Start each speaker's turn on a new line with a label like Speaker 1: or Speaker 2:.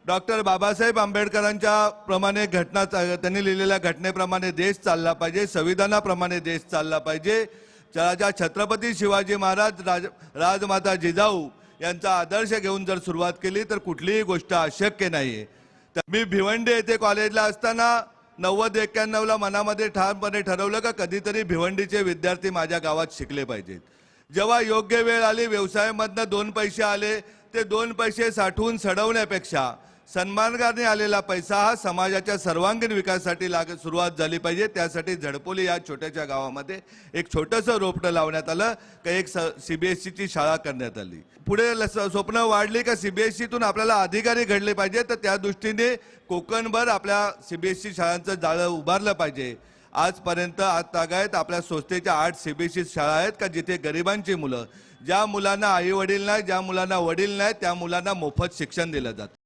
Speaker 1: Doctor Babasaheb आंबेडकरांच्या प्रमाणे घटना त्यांनी लिहिलेल्या घटनेप्रमाणे देश चालला पाहिजे, संविधानाप्रमाणे देश चालला पाहिजे। राजा छत्रपती शिवाजी महाराज राजमाता जिजाऊ यांचा आदर्श घेऊन जर सुरुवात केली तर कुठलीही गोष्ट अशक्य नाहीये। मी भिवंडी येथे कॉलेजला असताना 90-91ला मनामध्ये ठामपणे ठरवलं का कधीतरी भिवंडीचे विद्यार्थी माझ्या गावात शिकले पाहिजेत। जेव्हा योग्य वेळ आली, व्यवसायामधनं 2 पैसे आले, ते 2 पैसे साठवून सडवण्यापेक्षा सन्मानकाने आलेला पैसा हा समाजाच्या सर्वांगीण विकासासाठी सुरुवात झाली पाहिजे। त्यासाठी झडपोली या छोट्याशा गावामध्ये एक छोटंसं रोपटं लावण्यात आलं का एक सीबीएसईची शाळा करण्यात आली। पुढे स्वप्न वाढली का सीबीएसईतून आपल्याला अधिकारी घडले पाहिजे, तर त्या दृष्टीने कोकणभर आपल्या सीबीएसई शाळांचं जाळं उभारलं पाहिजे। आजपर्यंत तागायत आपल्या संस्थेच्या 8 सीबीएसई शाळा आहेत का जिथे गरिबांची मुलं, ज्या मुलांना आई वडील नाही, ज्या मुलांना वडील नाही, त्या मुलांना मोफत शिक्षण दिलं जातं।